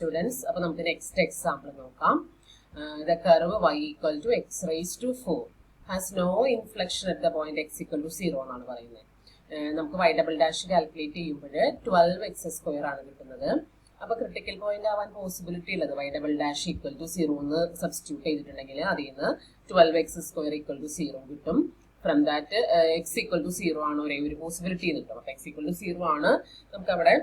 Students, അപ്പോൾ നമുക്ക് next example നോക്കാം. The curve y equal to x raised to 4 has no inflection at the point x equal to 0 എന്നാണ് പറയുന്നത്. നമുക്ക് y double dash calculate ചെയ്യുമ്പോൾ 12x² ആണ് കിട്ടുന്നത്. അപ്പോൾ ക്രിട്ടിക്കൽ പോയിന്റ് ആവാൻ പോസിബിലിറ്റി ഉള്ളത് y double dash equal to 0 എന്ന് സബ്സ്റ്റിറ്റ്യൂട്ട് ചെയ്തിട്ടുണ്ടെങ്കിൽ അതിൽ നിന്ന് 12x² ഈക്വൽ ടു 0 കിട്ടും. From that x equal to 0 ആണ് ഒരേ ഒരു പോസിബിലിറ്റി കിട്ടും. അപ്പോൾ x ഈക്വൽ ടു 0 ആണ് നമുക്ക് അവിടെ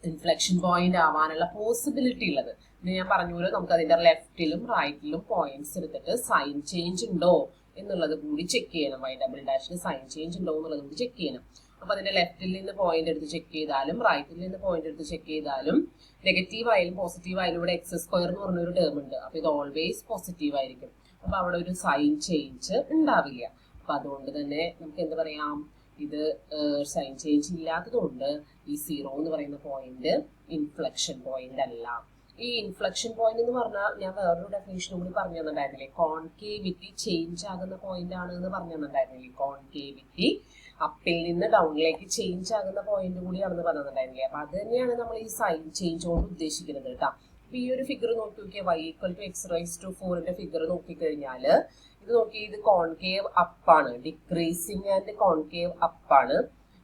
ഇൻഫ്ലെക്ഷൻ പോയിന്റ് ആവാനുള്ള പോസിബിലിറ്റി ഉള്ളത്. ഇനി ഞാൻ പറഞ്ഞ പോലെ നമുക്ക് അതിന്റെ ലെഫ്റ്റിലും റൈറ്റിലും പോയിന്റ്സ് എടുത്തിട്ട് സൈൻ ചേഞ്ച് ഉണ്ടോ എന്നുള്ളത് കൂടി ചെക്ക് ചെയ്യണം. y ഡബിൾ ഡാഷിന് സൈൻ ചേഞ്ച് ഉണ്ടോ എന്നുള്ളത് കൂടി ചെക്ക് ചെയ്യണം. അപ്പൊ അതിന്റെ ലെഫ്റ്റിൽ നിന്ന് പോയിന്റ് എടുത്ത് ചെക്ക് ചെയ്താലും റൈറ്റിൽ നിന്ന് പോയിന്റ് എടുത്ത് ചെക്ക് ചെയ്താലും നെഗറ്റീവ് ആയാലും പോസിറ്റീവ് ആയാലും ഇവിടെ x² എന്ന് പറഞ്ഞൊരു ടേം ഉണ്ട്. അപ്പൊ ഇത് ഓൾവേസ് പോസിറ്റീവ് ആയിരിക്കും. അപ്പൊ അവിടെ ഒരു സൈൻ ചേഞ്ച് ഉണ്ടാവില്ല. അപ്പൊ അതുകൊണ്ട് തന്നെ നമുക്ക് എന്ത് പറയാം, ഇത് സൈൻ ചേഞ്ച് ഇല്ലാത്തതുകൊണ്ട് ഈ 0 എന്ന് പറയുന്ന പോയിന്റ് ഇൻഫ്ലെക്ഷൻ പോയിന്റ് അല്ല. ഈ ഇൻഫ്ലെക്ഷൻ പോയിന്റ് എന്ന് പറഞ്ഞാൽ ഞാൻ വേറൊരു ഡെഫിനേഷൻ കൂടി പറഞ്ഞു തന്നിട്ടുണ്ടായിരുന്നില്ലേ, കോൺകേവിറ്റി ചേഞ്ച് ആകുന്ന പോയിന്റ് ആണ് എന്ന് പറഞ്ഞു തന്നിട്ടുണ്ടായിരുന്നില്ലേ. കോൺകേവിറ്റി അപ്പിൽ നിന്ന് ഡൗണിലേക്ക് ചേഞ്ച് ആകുന്ന പോയിന്റ് കൂടിയാണെന്ന് പറഞ്ഞിട്ടുണ്ടായിരുന്നില്ലേ. അപ്പൊ അത് തന്നെയാണ് നമ്മൾ ഈ സൈൻ ചേഞ്ച് കൊണ്ട് ഉദ്ദേശിക്കുന്നത് കേട്ടോ. അപ്പൊ ഈ ഒരു ഫിഗർ നോക്കി നോക്കിയാൽ y equal to x raise to 4 figure നോക്കിക്കഴിഞ്ഞാൽ ഇത് നോക്കി, ഇത് കോൺകേവ് അപ്പാണ്, ഡിക്രീസിങ് ആൻഡ് കോൺകേവ് അപ്പാണ്.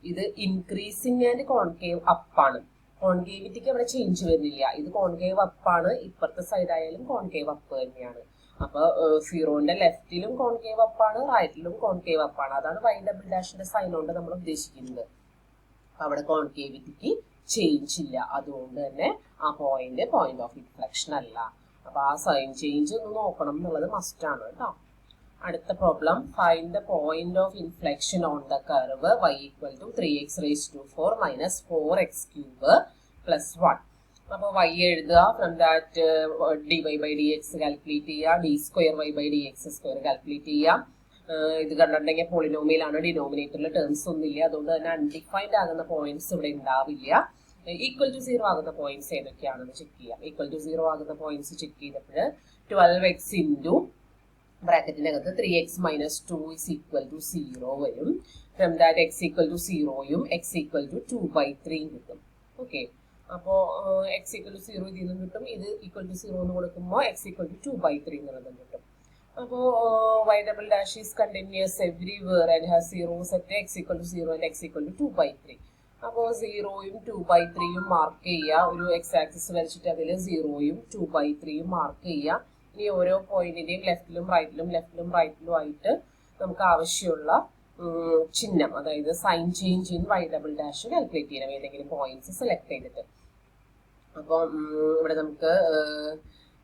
ഇത് ഇൻക്രീസിങ് ആൻഡ് കോൺകേവ് അപ്പാണ്. കോൺകേവിറ്റിക്ക് അവിടെ ചേഞ്ച് വരുന്നില്ല. ഇത് കോൺകേവ് അപ്പാണ്, ഇപ്പുറത്തെ സൈഡ് ആയാലും കോൺകേവ് അപ്പ് തന്നെയാണ്. അപ്പൊ 0ന്റെ ലെഫ്റ്റിലും കോൺകേവ് അപ്പാണ്, റൈറ്റിലും കോൺകേവ് അപ്പാണ്. അതാണ് y ഡബിൾ ഡാഷിന്റെ സൈൻ കൊണ്ട് നമ്മൾ ഉദ്ദേശിക്കുന്നത്. അവിടെ കോൺകേവിറ്റിക്ക് ചേഞ്ച് ഇല്ല. അതുകൊണ്ട് തന്നെ ആ പോയിന്റ് ഓഫ് ഇൻഫ്ലെക്ഷൻ അല്ല. അപ്പൊ ആ സൈൻ ചേഞ്ച് ഒന്ന് നോക്കണം എന്നുള്ളത് മസ്റ്റ് ആണ് കേട്ടോ. അടുത്ത problem, find the point of inflection on the curve y equal to 3x raised to 4 minus 4x³ plus 1. അപ്പോൾ y എഴുതുക, from that dy by dx calculate ചെയ്യുക, d²y/dx² കാൽക്കുലേറ്റ് ചെയ്യുക. ഇത് കണ്ടിട്ടുണ്ടെങ്കിൽ പോളിനോമിയലാണ്, ഡിനോമിനേറ്ററിൽ ടേംസ് ഒന്നുമില്ല. അതുകൊണ്ട് തന്നെ അൺഡിഫൈൻഡ് ആകുന്ന പോയിന്റ്സ് ഇവിടെ ഉണ്ടാവില്ല. ഈക്വൽ ടു 0 ആകുന്ന പോയിന്റ്സ് ഏതൊക്കെയാണെന്ന് ചെക്ക് ചെയ്യാം. ഈക്വൽ ടു 0 ആകുന്ന പോയിന്റ്സ് ചെക്ക് ചെയ്തപ്പോൾ 12x ഇൻറ്റു ബ്രാക്കറ്റിനകത്ത് 3x minus 2 is equal to 0 വരും. From that x equal to 0യും x ഈക്വൽ ടു 2/3 കിട്ടും. ഓക്കെ, അപ്പോൾ x ഈക്വൽ ടു 0 ഇതിൽ നിന്നും കിട്ടും. ഇത് ഈക്വൽ ടു 0 എന്ന് കൊടുക്കുമ്പോൾ x ഈക്വൽ ടു 2/3 എന്നുള്ളതും കിട്ടും. അപ്പോൾ y double dash is continuous everywhere and has zeros at x equal to 0 and x equal to 2/3. അപ്പോൾ 0യും 2/3യും മാർക്ക് ചെയ്യുക. ഒരു x ആക്സിസ് വരച്ചിട്ട് അതിൽ 0യും 2/3യും മാർക്ക് ചെയ്യുക. ഇനി ഓരോ പോയിന്റിന്റെയും ലെഫ്റ്റിലും റൈറ്റിലും ആയിട്ട് നമുക്ക് ആവശ്യമുള്ള ചിഹ്നം, അതായത് sign change in y double dash calculate ചെയ്യണം, ഏതെങ്കിലും പോയിന്റ്സ് സെലക്ട് ചെയ്തിട്ട്. അപ്പോൾ ഇവിടെ നമുക്ക്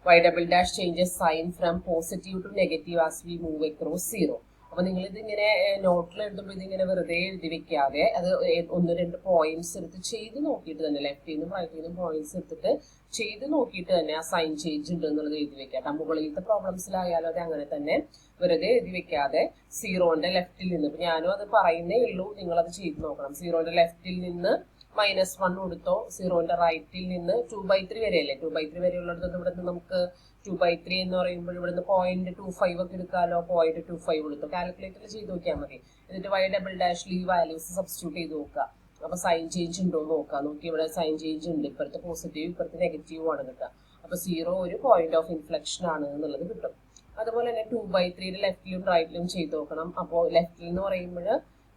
y double dash changes sign from positive to negative as we move across 0. അപ്പൊ നിങ്ങൾ ഇതിങ്ങനെ നോട്ടിൽ എഴുതുമ്പോൾ ഇതിങ്ങനെ വെറുതെ എഴുതി വെക്കാതെ അത് 1-2 പോയിന്റ്സ് എടുത്ത് ചെയ്ത് നോക്കിയിട്ട് തന്നെ, ലെഫ്റ്റിൽ നിന്നും റൈറ്റിൽ നിന്നും പോയിന്റ്സ് എടുത്തിട്ട് ചെയ്ത് നോക്കിയിട്ട് തന്നെ ആ സൈൻ ചേഞ്ച് ഉണ്ട് എന്നുള്ളത് എഴുതി വെക്കാം. മുകളിലത്തെ പ്രോബ്ലംസിലായാലും അത് അങ്ങനെ തന്നെ വെറുതെ എഴുതി വെക്കാതെ 0ന്റെ ലെഫ്റ്റിൽ നിന്ന്, ഇപ്പൊ ഞാനും അത് പറയുന്നേ ഉള്ളൂ, നിങ്ങളത് ചെയ്ത് നോക്കണം. 0ന്റെ ലെഫ്റ്റിൽ നിന്ന് -1 കൊടുത്തോ, 0ന്റെ റൈറ്റിൽ നിന്ന് 2/3 വരെയല്ലേ, 2/3 വരെയുള്ളത് ഇവിടെ നിന്ന് നമുക്ക് 2/3 എന്ന് പറയുമ്പോൾ ഇവിടുന്ന് 0.25 ഒക്കെ എടുക്കാമല്ലോ. 0.25 കൊടുത്തു കാൽക്കുലേറ്ററിൽ ചെയ്ത് നോക്കിയാൽ മതി. എന്നിട്ട് y ഡബിൾ ഡാഷിൽ ഈ വാല്യൂസ് സബ്സ്റ്റിറ്റ്യൂട്ട് ചെയ്ത് നോക്കുക. അപ്പൊ സൈൻ ചേഞ്ച് ഉണ്ടോ എന്ന് നോക്കുക. നോക്കി ഇവിടെ സൈൻ ചേഞ്ച് ഉണ്ട്, ഇപ്പുറത്തെ പോസിറ്റീവ് ഇപ്പുറത്തെ നെഗറ്റീവ് ആണ് കിട്ടുക. അപ്പൊ 0 ഒരു പോയിന്റ് ഓഫ് ഇൻഫ്ലെക്ഷൻ ആണ് എന്നുള്ളത് കിട്ടും. അതുപോലെ തന്നെ 2/3 ലെഫ്റ്റിലും റൈറ്റിലും ചെയ്ത് നോക്കണം. അപ്പോൾ ലെഫ്റ്റിൽ എന്ന് പറയുമ്പോൾ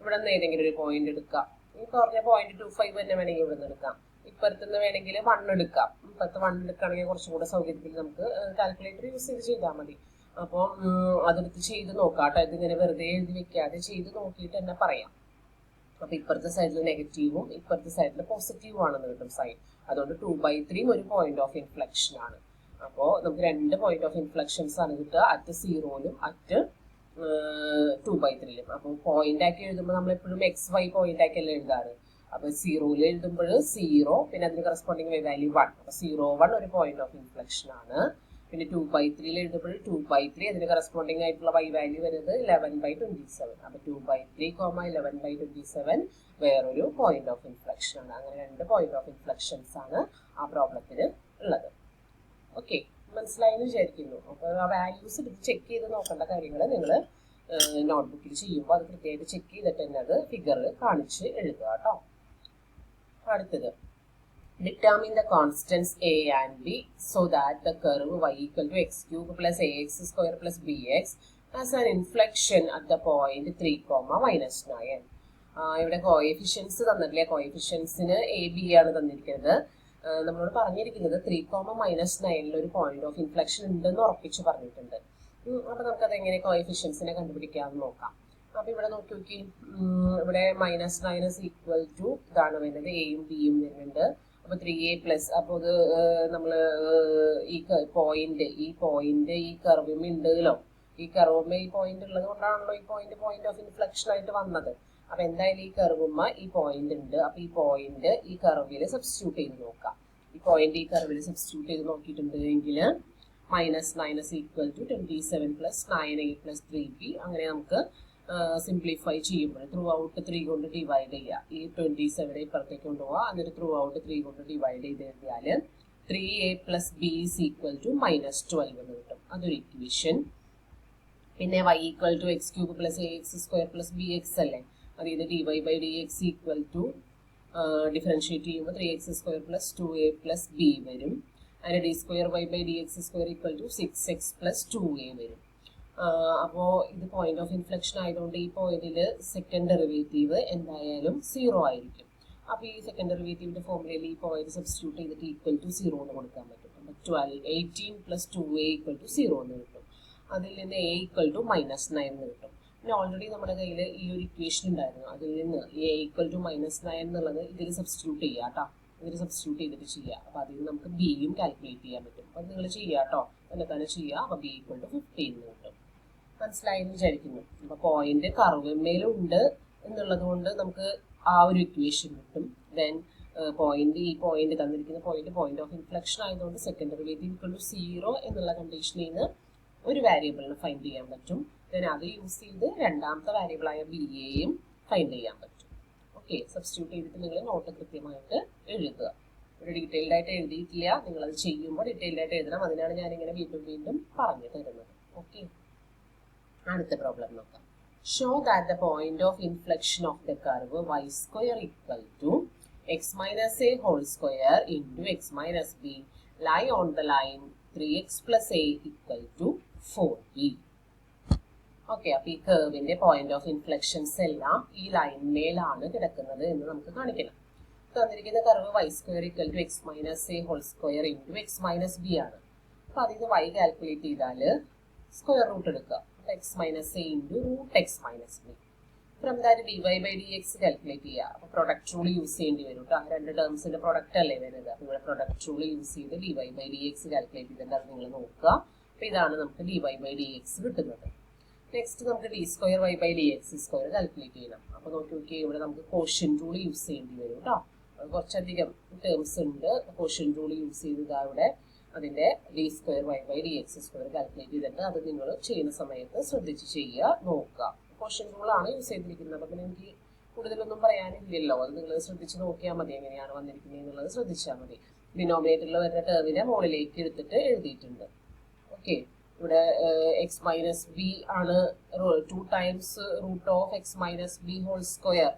ഇവിടെ നിന്ന് ഏതെങ്കിലും ഒരു പോയിന്റ് എടുക്കാം. ഈ പറഞ്ഞ 0.25 തന്നെ വേണമെങ്കിൽ ഇവിടെ നിന്ന് എടുക്കാം. ഇപ്പുറത്തുനിന്ന് വേണമെങ്കിൽ 1 എടുക്കാം. ഇപ്പുറത്ത് 1 എടുക്കുകയാണെങ്കിൽ കുറച്ചും കൂടെ സൗകര്യത്തിൽ നമുക്ക് കാൽക്കുലേറ്റർ യൂസ് ചെയ്ത് ചെയ്താൽ മതി. അപ്പോൾ അതെടുത്ത് ചെയ്ത് നോക്കാം കേട്ടോ. ഇതിങ്ങനെ വെറുതെ എഴുതി വെക്കാതെ ചെയ്ത് നോക്കിയിട്ട് തന്നെ പറയാം. അപ്പൊ ഇപ്പുറത്തെ സൈഡിൽ നെഗറ്റീവും ഇപ്പുറത്തെ സൈഡിൽ പോസിറ്റീവും ആണെന്ന് കിട്ടും സൈൻ. അതുകൊണ്ട് 2/3 ഒരു പോയിന്റ് ഓഫ് ഇൻഫ്ലെക്ഷൻ ആണ്. അപ്പോൾ നമുക്ക് 2 പോയിന്റ് ഓഫ് ഇൻഫ്ലെക്ഷൻസ് ആണ് കിട്ടുക, അറ്റ് 0ലും അറ്റ് 2/3ലും. അപ്പോൾ പോയിന്റ് ആക്കി എഴുതുമ്പോൾ നമ്മൾ എപ്പോഴും XY പോയിന്റ് ആക്കി അല്ലേ എഴുതാറ്. അപ്പൊ 0ൽ എഴുതുമ്പോൾ 0, പിന്നെ അതിന് കറസ്പോണ്ടിങ് വാല്യൂ 1. അപ്പൊ 0, 1 ഒരു പോയിന്റ് ഓഫ് ഇൻഫ്ലെക്ഷൻ ആണ്. പിന്നെ 2/3ൽ എഴുതുമ്പോൾ 2/3 അതിന് കറസ്പോണ്ടിങ് ആയിട്ടുള്ള y വാല്യൂ വരുന്നത് 11/27. അപ്പൊ 2/3, 11/27 വേറൊരു പോയിന്റ് ഓഫ് ഇൻഫ്ലെക്ഷൻ ആണ്. അങ്ങനെ 2 പോയിന്റ് ഓഫ് ഇൻഫ്ലെക്ഷൻസ് ആണ് ആ പ്രോബ്ലത്തിന് ഉള്ളത്. ഓക്കെ, മനസ്സിലായെന്ന് വിചാരിക്കുന്നു. അപ്പോൾ ആ വാല്യൂസ് എടുത്ത് ചെക്ക് ചെയ്ത് നോക്കേണ്ട കാര്യങ്ങൾ നിങ്ങൾ നോട്ട്ബുക്കിൽ ചെയ്യുമ്പോൾ അത് കൃത്യമായിട്ട് ചെക്ക് ചെയ്തിട്ട് തന്നെ അത് ഫിഗറിൽ കാണിച്ച് എഴുതുക കേട്ടോ. അടുത്തത് Determine the constants a and b so that the curve y equal to x cube plus ax square plus bx has an inflection at the point 3, minus 9. ഇവിടെ കോഎഫിഷ്യൻസ് തന്നിട്ടില്ല. കോഎഫിഷ്യൻസിന് എ ബി ആണ് തന്നിരിക്കുന്നത്. നമ്മളോട് പറഞ്ഞിരിക്കുന്നത് 3, -9 ഒരു പോയിന്റ് ഓഫ് ഇൻഫ്ലക്ഷൻ ഉണ്ടെന്ന് ഉറപ്പിച്ച് പറഞ്ഞിട്ടുണ്ട്. അപ്പൊ നമുക്കത് എങ്ങനെ കോഎഫിഷ്യൻസിനെ കണ്ടുപിടിക്കാമെന്ന് നോക്കാം. അപ്പൊ ഇവിടെ നോക്കി ഇവിടെ -9 ഈക്വൽ ടു ഇതാണ് വരുന്നത്, എയും ബിയും വരുന്നുണ്ട്. അപ്പൊ 3a പ്ലസ്, അപ്പൊ ഇത് നമ്മള് ഈ പോയിന്റ് ഈ കർവിമ ഉണ്ടല്ലോ, ഈ കർവുമ്മ ഈ പോയിന്റ് ഉള്ളത് കൊണ്ടാണല്ലോ ഈ പോയിന്റ് ഓഫ് ഇൻഫ്ലക്ഷൻ ആയിട്ട് വന്നത്. അപ്പൊ എന്തായാലും ഈ കർവുമ്മ ഈ പോയിന്റ് ഉണ്ട്. അപ്പൊ ഈ പോയിന്റ് ഈ കർവില് സബ്സ്റ്റിറ്റ്യൂട്ട് ചെയ്ത് നോക്കാം. ഈ പോയിന്റ് ഈ കർവില് സബ്സ്റ്റിറ്റ്യൂട്ട് ചെയ്ത് നോക്കിയിട്ടുണ്ടെങ്കിൽ -9 equal to 27 plus 9a plus 3b. അങ്ങനെ നമുക്ക് സിംപ്ലിഫൈ ചെയ്യുമ്പോൾ ത്രൂ ഔട്ട് 3 കൊണ്ട് ഡിവൈഡ് ചെയ്യുക. ഈ 27 ഇപ്പുറത്തേക്ക് കൊണ്ടുപോവുക. എന്നിട്ട് ത്രൂ ഔട്ട് 3 കൊണ്ട് ഡിവൈഡ് ചെയ്ത് കഴിഞ്ഞാൽ 3a plus b is equal to -12 എന്ന് കിട്ടും. അതൊരു ഇക്വേഷൻ. പിന്നെ y equal to x cube plus ax square plus bx അല്ലേ, അത് ഇത് dy by dx equal to differentiate ചെയ്യുമ്പോൾ 3x square plus 2a plus b വരും. അതിന് d square y by dx square equal to 6x plus 2a വരും. അപ്പോൾ ഇത് point of inflection ആയതുകൊണ്ട് ഈ പോയിന്റിൽ സെക്കൻഡ് ഡെറിവേറ്റീവ് എന്തായാലും 0 ആയിരിക്കും. അപ്പോൾ ഈ സെക്കൻഡ് ഡെറിവേറ്റീവിന്റെ ഫോർമുലയിൽ ഈ പോയിന്റ് സബ്സ്റ്റിറ്റ്യൂട്ട് ചെയ്തിട്ട് ഈക്വൽ ടു 0 എന്ന് കൊടുക്കാൻ പറ്റും. 18 പ്ലസ് 2a ഈക്വൽ ടു 0 എന്ന് കിട്ടും. അതിൽ നിന്ന് a ഈക്വൽ ടു -9 എന്ന് കിട്ടും. പിന്നെ ഓൾറെഡി നമ്മുടെ കയ്യിൽ ഈ ഒരു ഇക്വേഷൻ ഉണ്ടായിരുന്നു. അതിൽ നിന്ന് a ഈക്വൽ ടു -9 എന്നുള്ളത് ഇതിൽ സബ്സ്റ്റിറ്റ്യൂട്ട് ചെയ്യാം കേട്ടോ. ഇതിൽ സബ്സ്റ്റിറ്റ്യൂട്ട് ചെയ്തിട്ട് ചെയ്യാം. അപ്പോൾ അതിൽ നമുക്ക് ബിയും കാൽക്കുലേറ്റ് ചെയ്യാൻ പറ്റും. അപ്പോൾ നിങ്ങൾ ചെയ്യാം കേട്ടോ, തന്നെ ചെയ്യാം. അപ്പോൾ b ഈക്വൽ ടു 15 എന്ന് കിട്ടും. മനസ്സിലായെന്ന് വിചാരിക്കുന്നു. അപ്പൊ പോയിന്റ് കർവ്മേലുണ്ട് എന്നുള്ളത് കൊണ്ട് നമുക്ക് ആ ഒരു ഇക്വേഷൻ കിട്ടും. ദെൻ ഈ പോയിന്റ് തന്നിരിക്കുന്ന പോയിന്റ് ഓഫ് ഇൻഫ്ലക്ഷൻ ആയതുകൊണ്ട് സെക്കൻഡ് ഡെറിവേറ്റീവ് ഈക്വൽ ടു 0 എന്നുള്ള കണ്ടീഷനിൽ നിന്ന് ഒരു വാരിയബിളിനെ ഫൈൻഡ് ചെയ്യാൻ പറ്റും. ദെൻ അത് യൂസ് ചെയ്ത് രണ്ടാമത്തെ വാരിയബിളായ ബിയെയും ഫൈൻഡ് ചെയ്യാൻ പറ്റും. ഓക്കെ, സബ്സ്റ്റിറ്റ്യൂട്ട് ചെയ്തിട്ട് നിങ്ങൾ നോട്ട് കൃത്യമായിട്ട് എഴുതുക. ഒരു ഡീറ്റെയിൽഡ് ആയിട്ട് എഴുതിയിട്ടില്ല, നിങ്ങളത് ചെയ്യുമ്പോൾ ഡീറ്റെയിൽഡ് ആയിട്ട് എഴുതണം. അതിനാണ് ഞാനിങ്ങനെ വീണ്ടും പറഞ്ഞു തരുന്നത്. ഓക്കെ, അടുത്ത പ്രോബ്ലം നോക്കാം. Show that the point of inflection of the curve y square equal to x minus a whole square into x minus b lie on the line 3x plus a equal to 4b. Okay, അപ്പൊ ഈ കർവിന്റെ point of inflections എല്ലാം ഈ ലൈൻമേലാണ് കിടക്കുന്നത് എന്ന് നമുക്ക് കാണിക്കണം. തന്നിരിക്കുന്ന curve y square equal to x minus a whole square into x minus b ആണ്. അപ്പൊ അതിന് y കാൽക്കുലേറ്റ് ചെയ്താൽ സ്ക്വയർ റൂട്ട് എടുക്കുക. x minus a into root x minus b. From that dy by dx calculate ചെയ്യുക. അപ്പോൾ product rule use ചെയ്യേണ്ടി വരും കേട്ടോ. രണ്ട് ടേംസിന്റെ പ്രൊഡക്റ്റ് അല്ലേ വരുന്നത്. അപ്പോൾ ഇവിടെ പ്രൊഡക്റ്റ് റൂൾ യൂസ് ചെയ്ത് dy by dx കാൽക്കുലേറ്റ് ചെയ്തിട്ട് അത് നിങ്ങൾ നോക്കുക. അപ്പോൾ ഇതാണ് നമുക്ക് dy by dx കിട്ടുന്നത്. നെക്സ്റ്റ് നമുക്ക് d square y by dx square calculate ചെയ്യണം. അപ്പോൾ നോക്കി ഇവിടെ നമുക്ക് കോഷ്യന്റ് റൂൾ യൂസ് ചെയ്യേണ്ടി വരും കേട്ടോ. കുറച്ചധികം ടേംസ് ഉണ്ട്. കോഷ്യന്റ് റൂൾ യൂസ് ചെയ്ത് ഇവിടെ അതിന്റെ d square y by dx square calculate ചെയ്തിട്ട് അത് നിങ്ങൾ ചെയ്യുന്ന സമയത്ത് ശ്രദ്ധിച്ച് ചെയ്യുക, നോക്കുക. ക്വസ്റ്റ്യൻ റൂൾ ആണ് യൂസ് ചെയ്തിരിക്കുന്നത്. അപ്പം എനിക്ക് കൂടുതലൊന്നും പറയാനില്ലല്ലോ, അത് നിങ്ങൾ ശ്രദ്ധിച്ച് നോക്കിയാൽ മതി. എങ്ങനെയാണ് വന്നിരിക്കുന്നത് എന്നുള്ളത് ശ്രദ്ധിച്ചാൽ മതി. ഡിനോമിനേറ്ററിൽ വരുന്ന ടേമിനെ മുകളിലേക്ക് എടുത്തിട്ട് എഴുതിയിട്ടുണ്ട്. ഓക്കെ, ഇവിടെ എക്സ് മൈനസ് ബി ആണ് 2 times root of x minus b whole square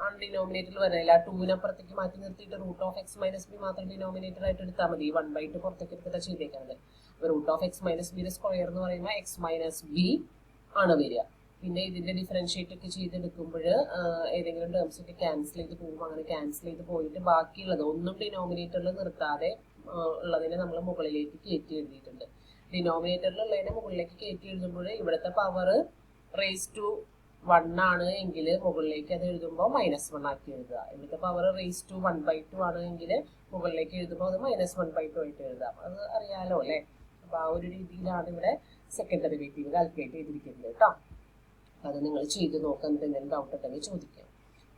ആണ് ഡിനോമിനേറ്ററിൽ വരുന്നില്ല. 2 അപ്പുറത്തേക്ക് മാറ്റി നിർത്തിയിട്ട് root of x minus b മാത്രം ഡിനോമിനേറ്റർ ആയിട്ട് എടുത്താൽ മതി. 1/2 പുറത്തേക്ക് എടുത്തിട്ട് ചെയ്തേക്കുന്നത്. റൂട്ട് ഓഫ് എക്സ് മൈനസ് ബിയുടെ സ്ക്വയർ എന്ന് പറയുമ്പോൾ എക്സ് മൈനസ് ബി ആണ് വരിക. പിന്നെ ഇതിന്റെ ഡിഫറൻഷിയേറ്റ് ഒക്കെ ചെയ്തെടുക്കുമ്പോൾ ഏതെങ്കിലും ടേംസ് ഒക്കെ ക്യാൻസൽ ചെയ്ത് പോകും. അങ്ങനെ ക്യാൻസൽ ചെയ്ത് പോയിട്ട് ബാക്കിയുള്ളത് ഒന്നും ഡിനോമിനേറ്ററിൽ നിർത്താതെ ഉള്ളതിനെ നമ്മൾ മുകളിലേക്ക് കയറ്റി എഴുതിയിട്ടുണ്ട്. ഡിനോമിനേറ്ററിലുള്ളതിനെ മുകളിലേക്ക് കയറ്റി എഴുതുമ്പോൾ ഇവിടുത്തെ പവർ റേസ് ടു 1 ആണ് എങ്കിൽ മുകളിലേക്ക് അത് എഴുതുമ്പോൾ -1 ആക്കി എഴുതുക. ഇവിടുത്തെ പവർ റേസ് ടു 1/2 ആണ് എങ്കിൽ മുകളിലേക്ക് എഴുതുമ്പോൾ അത് -1/2 ആയിട്ട് എഴുതാം. അത് അറിയാലോ അല്ലേ. അപ്പൊ ആ ഒരു രീതിയിലാണ് ഇവിടെ സെക്കൻഡ് ഡെറിവേറ്റീവ് കാൽക്കുലേറ്റ് ചെയ്തിരിക്കുന്നത് കേട്ടോ. അത് നിങ്ങൾ ചെയ്ത് നോക്കാൻ എന്തെങ്കിലും ഡൗട്ട് ഉണ്ടെങ്കിൽ ചോദിക്കാം.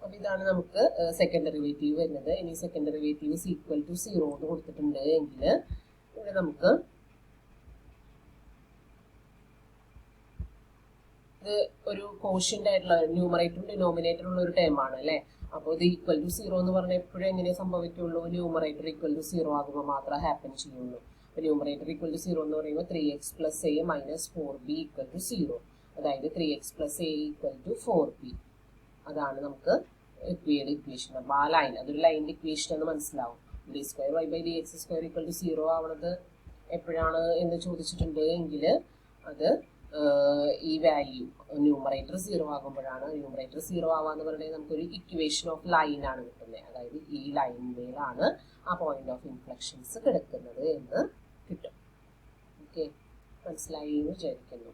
അപ്പൊ ഇതാണ് നമുക്ക് സെക്കൻഡ് ഡെറിവേറ്റീവ് വരുന്നത്. ഇനി സെക്കൻഡ് ഡെറിവേറ്റീവ് ഈക്വൽ ടു 0 എന്ന് കൊടുത്തിട്ടുണ്ട് എങ്കിൽ ഇവിടെ നമുക്ക് ഇത് ഒരു കോഷ്യന്റ് ആയിട്ടുള്ള ന്യൂമറേറ്ററും ഡിനോമിനേറ്ററും ഉള്ള ഒരു ടേം ആണ് അല്ലേ. അപ്പോൾ ഇത് ഈക്വൽ ടു 0 എന്ന് പറഞ്ഞാൽ എപ്പോഴും എങ്ങനെ സംഭവിക്കുള്ളൂ, ന്യൂമറേറ്റർ ഈക്വൽ ടു 0 ആകുമ്പോൾ മാത്രമേ ഹാപ്പൻ ചെയ്യുള്ളൂ. അപ്പോൾ ന്യൂമറേറ്റർ ഈക്വൽ ടു 0 എന്ന് പറയുമ്പോൾ 3x plus a minus 4b equal to 0, അതായത് 3x plus a equal to 4b. അതാണ് നമുക്ക് ഇക്വേഷൻ. അപ്പോൾ ആ ലൈൻ അതൊരു ലൈനിന്റെ ഇക്വേഷൻ എന്ന് മനസ്സിലാവും. D square y by d x square equal to 0 ആവണത് എപ്പോഴാണ് എന്ന് ചോദിച്ചിട്ടുണ്ട് എങ്കിൽ അത് ഈ വാല്യൂ ന്യൂമറേറ്റർ 0 ആകുമ്പോഴാണ്. ന്യൂമറേറ്റർ 0 ആവാന്ന് പറഞ്ഞാൽ നമുക്കൊരു ഇക്വേഷൻ ഓഫ് ലൈൻ ആണ് കിട്ടുന്നത്. അതായത് ഈ ലൈനിലാണ് ആ പോയിന്റ് ഓഫ് ഇൻഫ്ലക്ഷൻസ് കിടക്കുന്നത് എന്ന് കിട്ടും. ഓക്കെ, മനസ്സിലായി എന്ന് വിചാരിക്കുന്നു.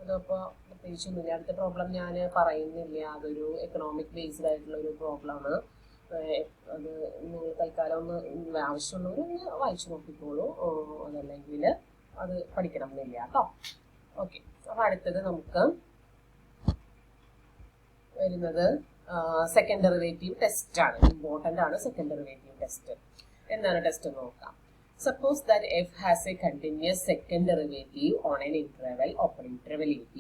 അതപ്പോൾ പ്രത്യേകിച്ചൊന്നുമില്ല. അടുത്ത പ്രോബ്ലം ഞാൻ പറയുന്നില്ല, അതൊരു എക്കണോമിക് ബേസ്ഡ് ആയിട്ടുള്ള ഒരു പ്രോബ്ലമാണ്. അത് നിങ്ങൾ തൽക്കാലം ഒന്ന് ആവശ്യമുള്ളവരൊന്ന് വായിച്ചു നോക്കിക്കോളൂ, അതല്ലെങ്കിൽ അത് പഠിക്കണം എന്നില്ല കേട്ടോ. ഓക്കെ, അപ്പോൾ അടുത്തത് നമുക്ക് വരുന്നത് സെക്കൻഡ് ഡെറിവേറ്റീവ് ടെസ്റ്റ് ആണ്. ഇമ്പോർട്ടൻ്റ് ആണ് സെക്കൻഡ് ഡെറിവേറ്റീവ് ടെസ്റ്റ്. എന്താണ് ടെസ്റ്റ് നോക്കാം. Suppose that f has a continuous second derivative on an interval, open interval AB,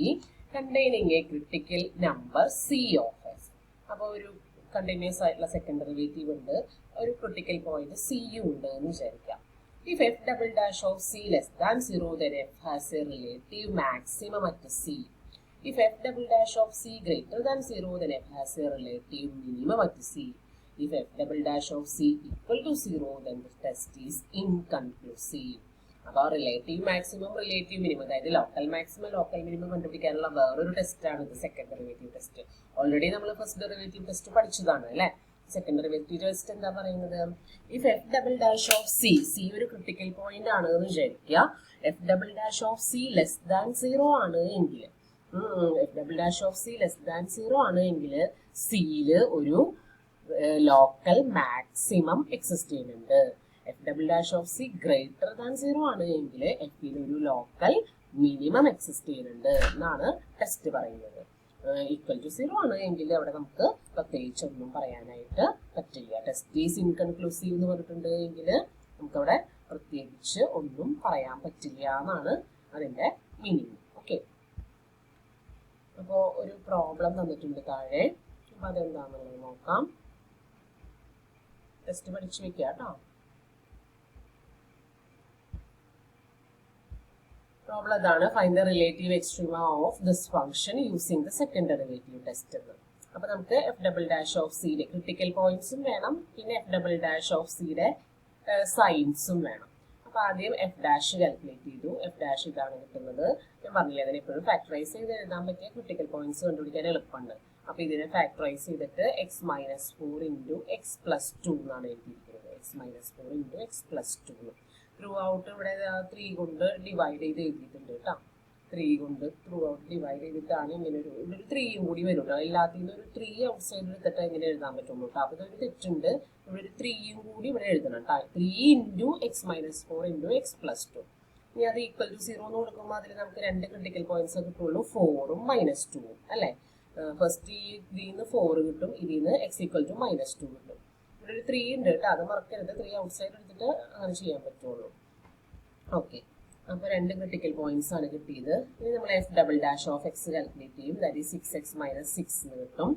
containing a critical number c of s. അപ്പോൾ ഒരു കണ്ടിന്യൂസ് ആയിട്ടുള്ള സെക്കൻഡ് ഡെറിവേറ്റീവ് ഉണ്ട്, ഒരു critical point c ഉണ്ട് എന്ന് വിചാരിക്കാം. If f double dash of c less than 0, then f has a relative maximum at c. If f double dash of c greater than 0, then f has a relative minimum at c. If f double dash of c equal to 0, then the test is inconclusive. അപ്പോൾ relative maximum relative minimum, അതായത് local maximum local minimum കണ്ടുപിടിക്കാനുള്ള വേറൊരു ടെസ്റ്റാണ് ഇത് second derivative test. Already നമ്മൾ first derivative test പഠിച്ചതാണ് അല്ലേ. Second derivative test എന്താ പറയുന്നത്? If F double dash of C, C ഒരു ക്രിട്ടിക്കൽ പോയിന്റ് ആണ് എന്ന് വിചാരിക്കുക. F double dash of C less than 0 ആണ് എങ്കിൽ, F double dash of C less than 0 ആണ് എങ്കിൽ സിയില് ഒരു ലോക്കൽ മാക്സിമം എക്സിസ്റ്റ് ചെയ്യുന്നുണ്ട്. F double dash of C greater than 0 ആണ് എങ്കിൽ എഫിൽ ഒരു ലോക്കൽ മിനിമം എക്സിസ്റ്റ് ചെയ്യുന്നുണ്ട് എന്നാണ് ടെസ്റ്റ് പറയുന്നത്. ഈക്വൽ ടു 0 ആണ് എങ്കിൽ അവിടെ നമുക്ക് പ്രത്യേകിച്ച് ഒന്നും പറയാനായിട്ട് പറ്റില്ല. ടെസ്റ്റ് ഈസ് ഇൻകൺക്ലൂസീവ് എന്ന് പറഞ്ഞിട്ടുണ്ട് എങ്കിൽ നമുക്കവിടെ പ്രത്യേകിച്ച് ഒന്നും പറയാൻ പറ്റില്ല എന്നാണ് അതിൻ്റെ മീനിങ്. ഓക്കെ, അപ്പോൾ ഒരു പ്രോബ്ലം തന്നിട്ടുണ്ട് താഴെ. അപ്പോൾ അതെന്താണെന്നുള്ളത് നോക്കാം. ടെസ്റ്റ് പഠിച്ചു വെക്കുക കേട്ടോ. പ്രോബ്ലം ഇതാണ്, find the relative extrema of this function using the second derivative test എന്ന്. അപ്പൊ നമുക്ക് എഫ് ഡബിൾ ഡാഷ് ഓഫ് സിയുടെ ക്രിട്ടിക്കൽ പോയിന്റ്സും വേണം, പിന്നെ എഫ് ഡബിൾ ഡാഷ് ഓഫ് സിയുടെ സൈൻസും വേണം. അപ്പൊ ആദ്യം എഫ് ഡാഷ് കാൽക്കുലേറ്റ് ചെയ്തു. എഫ് ഡാഷ് ഇതാണ് കിട്ടുന്നത്. ഞാൻ പറഞ്ഞില്ലേ, അതിനെ എപ്പോഴും ഫാക്ടറൈസ് ചെയ്ത് എഴുതാൻ പറ്റിയ ക്രിട്ടിക്കൽ പോയിന്റ്സ് കണ്ടുപിടിക്കാൻ എളുപ്പമുണ്ട്. അപ്പൊ ഇതിനെ ഫാക്ടറൈസ് ചെയ്തിട്ട് X minus 4 into X plus 2 എന്നാണ് എഴുതിയിരിക്കുന്നത്. X minus 4 into X plus 2. Through out ഇവിടെ 3 കൊണ്ട് ഡിവൈഡ് ചെയ്ത് എഴുതിയിട്ടുണ്ട് കേട്ടോ. 3 കൊണ്ട് ത്രൂ ഔട്ട് ഡിവൈഡ് ചെയ്തിട്ടാണ് ഇങ്ങനെ ഒരു 3യും കൂടി വരും കേട്ടോ. എല്ലാത്തിനും ഒരു 3 ഔട്ട് സൈഡിൽ എടുത്തിട്ട് ഇങ്ങനെ എഴുതാൻ പറ്റുള്ളൂ കേട്ടോ. അപ്പോൾ ഇതൊരു തെറ്റുണ്ട്. ഇവിടെ ഒരു 3യും കൂടി ഇവിടെ എഴുതണം കേട്ടോ. 3 into X minus 4 into X plus 2. ഇനി അത് ഈക്വൽ ടു 0 എന്ന് കൊടുക്കുമ്പോൾ അതിൽ നമുക്ക് 2 ക്രിട്ടിക്കൽ പോയിന്റ്സ് കിട്ടുള്ളൂ, 4ഉം -2ഉം അല്ലേ. ഫസ്റ്റ് ഇതിൽ നിന്ന് 4 കിട്ടും, ഇതിൽ നിന്ന് എക്സ് ഈക്വൽ ടു -2 കിട്ടും. ഇവിടെ ഒരു 3 ഉണ്ട് കേട്ടോ, അത് മറക്കരുത്. 3 ഔട്ട് സൈഡ് എടുത്തിട്ട് അങ്ങനെ ചെയ്യാൻ പറ്റുള്ളൂ. ഓക്കെ, അപ്പോൾ 2 ക്രിട്ടിക്കൽ പോയിന്റ്സ് ആണ് കിട്ടിയത്. ഇനി നമ്മൾ f double dash of x calculate ചെയ്യും. ദാറ്റ് ഈസ് 6x - 6 എന്ന് കിട്ടും.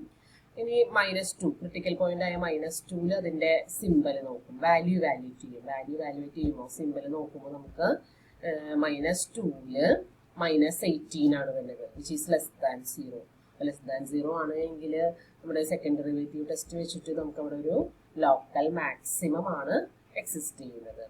ഇനി -2 ക്രിട്ടിക്കൽ പോയിന്റ് ആയ -2ൽ അതിന്റെ സിമ്പൽ നോക്കും, വാല്യൂ വാല്യൂറ്റ് ചെയ്യുമ്പോൾ സിമ്പൽ നോക്കുമ്പോൾ നമുക്ക് -2ല് -18 ആണ് വരുന്നത്, which is less than 0. Less than 0 ആണ് എങ്കിൽ നമ്മുടെ സെക്കൻഡ് ഡെറിവേറ്റീവ് ടെസ്റ്റ് വെച്ചിട്ട് നമുക്ക് അവിടെ ഒരു ലോക്കൽ മാക്സിമം ആണ് എക്സിസ്റ്റ് ചെയ്യുന്നത്.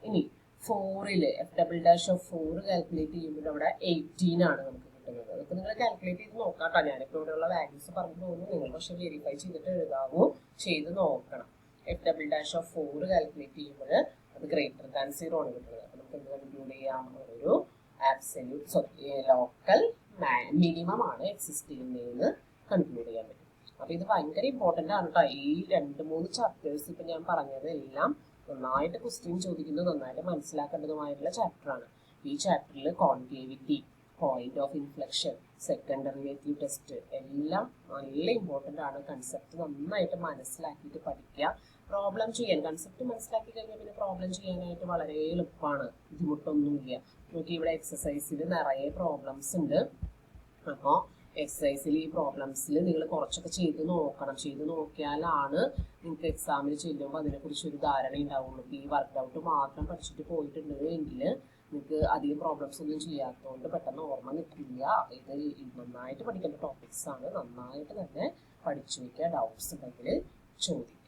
ഇനി 4ൽ f double dash of 4 calculate ചെയ്യുമ്പോൾ അവിടെ 18 ആണ് നമുക്ക് കിട്ടുന്നത്. അതൊക്കെ നിങ്ങൾ കാൽക്കുലേറ്റ് ചെയ്ത് നോക്കാം കേട്ടോ. ഞാനിപ്പോൾ ഇവിടെയുള്ള വാല്യൂസ് പറഞ്ഞു പോകുന്നു, നിങ്ങൾ പക്ഷേ വെരിഫൈ ചെയ്തിട്ട് എഴുതാവോ ചെയ്ത് നോക്കണം. F double dash of 4 calculate ചെയ്യുമ്പോൾ അത് ഗ്രേറ്റർ ദാൻ 0 ആണ് കിട്ടുന്നത്. അപ്പോൾ നമുക്ക് എന്ത് കൺക്ലൂഡ് ചെയ്യാം? ഒരു ആബ്സല്യൂട്ട് ലോക്കൽ മിനിമം ആണ് എക്സിസ്റ്റ് ചെയ്യുന്നതെന്ന് കൺക്ലൂഡ് ചെയ്യാൻ പറ്റും. അപ്പോൾ ഇത് ഭയങ്കര ഇമ്പോർട്ടൻ്റ് ആണ് കേട്ടോ. ഈ 2-3 ചാപ്റ്റേഴ്സ് ഇപ്പം ഞാൻ പറഞ്ഞത് എല്ലാം നന്നായിട്ട് ക്വസ്റ്റ്യൻ ചോദിക്കുന്നത്, നന്നായിട്ട് മനസ്സിലാക്കേണ്ടതുമായിട്ടുള്ള ചാപ്റ്ററാണ്. ഈ ചാപ്റ്ററിൽ concavity, point of inflection, second derivative test എല്ലാം നല്ല ഇമ്പോർട്ടൻ്റ് ആണ്. കൺസെപ്റ്റ് നന്നായിട്ട് മനസ്സിലാക്കിയിട്ട് പഠിക്കുക. പ്രോബ്ലം ചെയ്യാൻ കൺസെപ്റ്റ് മനസ്സിലാക്കി കഴിഞ്ഞാൽ പിന്നെ പ്രോബ്ലം ചെയ്യാനായിട്ട് വളരെ എളുപ്പമാണ്, ബുദ്ധിമുട്ടൊന്നുമില്ല. നോക്കി ഇവിടെ എക്സസൈസിൽ നിറയെ പ്രോബ്ലംസ് ഉണ്ട്. അപ്പോൾ എക്സസൈസിൽ ഈ പ്രോബ്ലംസിൽ നിങ്ങൾ കുറച്ചൊക്കെ ചെയ്ത് നോക്കണം. ചെയ്ത് നോക്കിയാലാണ് നിങ്ങൾക്ക് എക്സാമിന് ചെല്ലുമ്പോൾ അതിനെക്കുറിച്ച് ഒരു ധാരണ ഉണ്ടാവുള്ളൂ. ഈ വർക്ക് ഔട്ട് മാത്രം പഠിച്ചിട്ട് പോയിട്ടുണ്ട് എങ്കിൽ നിങ്ങൾക്ക് അധികം പ്രോബ്ലംസ് ഒന്നും ചെയ്യാത്തതുകൊണ്ട് പെട്ടെന്ന് ഓർമ്മ നിൽക്കില്ല. ഇത് നന്നായിട്ട് പഠിക്കേണ്ട ടോപ്പിക്സ് ആണ്. നന്നായിട്ട് തന്നെ പഠിച്ചു വയ്ക്കുക. ഡൗട്ട്സ് ഉണ്ടെങ്കിൽ ചോദിക്കുക.